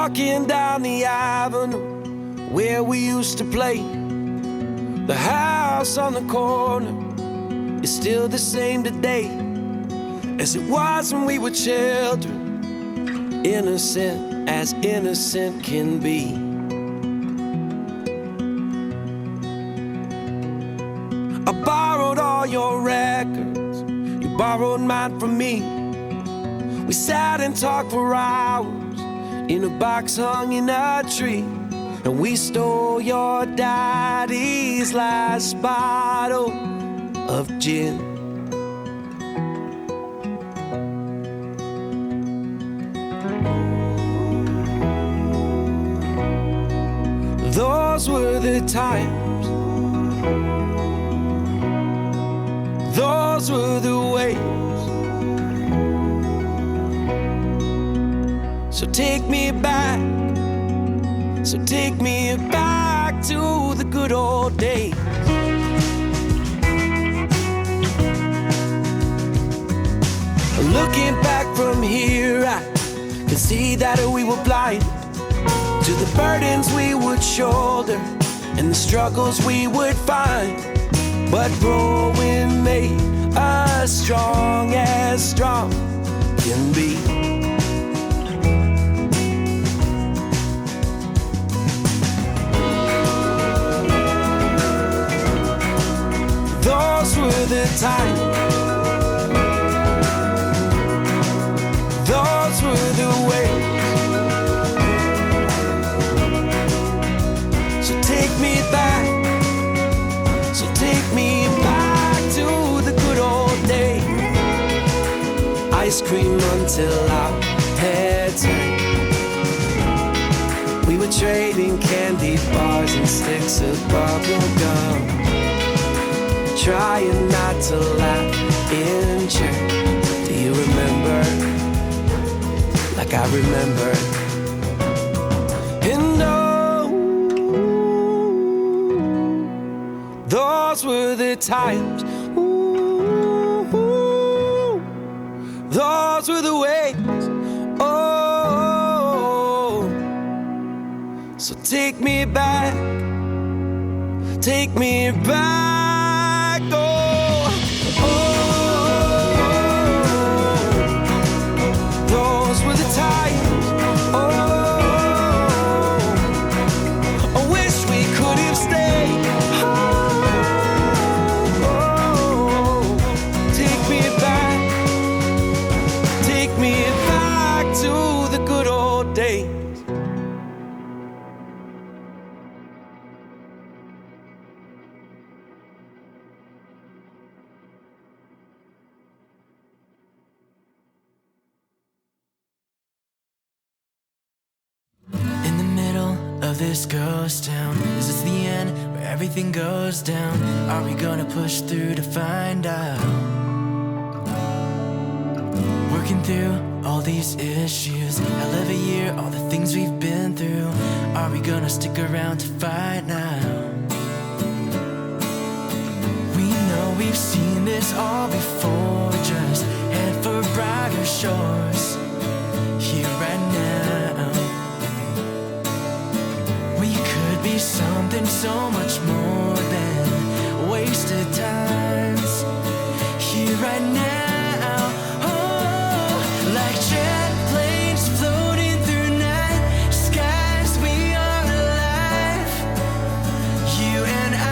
walking down the avenue where we used to play. The house on the corner is still the same today as it was when we were children, innocent as innocent can be. I borrowed all your records, you borrowed mine from me. We sat and talked for hours in a box hung in a tree. And we stole your daddy's last bottle of gin. Those were the times. Those were the ways. So take me back. So take me back to the good old days. Looking back from here, I can see that we were blind to the burdens we would shoulder and the struggles we would find. But growing made us strong as strong can be. Those were the times. Those were the ways. So take me back. So take me back to the good old days. Ice cream until our heads hurt. We were trading candy bars and sticks of bubble gum, trying not to laugh in church. Do you remember? Like I remember. And oh, those were the times. Ooh, those were the ways. Oh, so take me back. Take me back. This ghost town, is this the end where everything goes down? Are we gonna push through to find out? Working through all these issues, I live a year, all the things we've been through. Are we gonna stick around to fight now? We know we've seen this all before, just head for brighter shores here right now. Be something so much more than wasted times here right now. Oh, like jet planes floating through night skies, we are alive, you and I.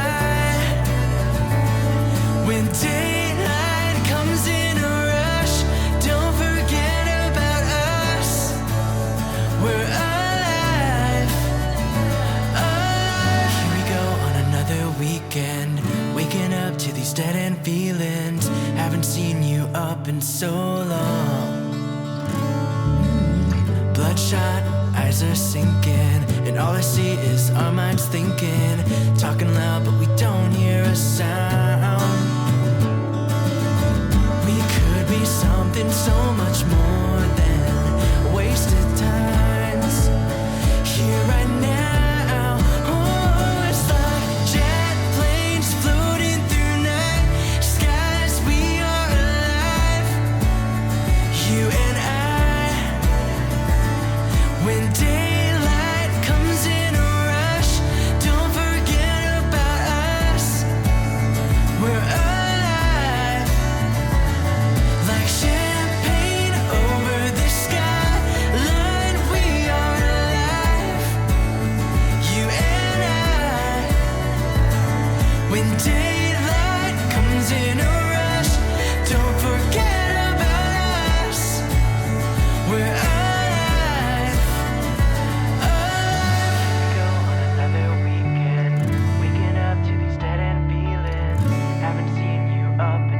When daylight comes in a rush, don't forget about us. We're weekend, waking up to these dead end feelings. Haven't seen you up in so long. Bloodshot eyes are sinking, and all I see is our minds thinking, talking loud but we don't hear a sound. We could be something so much more than wasted times here right now. Day When daylight comes in a rush, don't forget about us. We're alive, alive. Go on another weekend, waking up to these dead end feelings. Haven't seen you up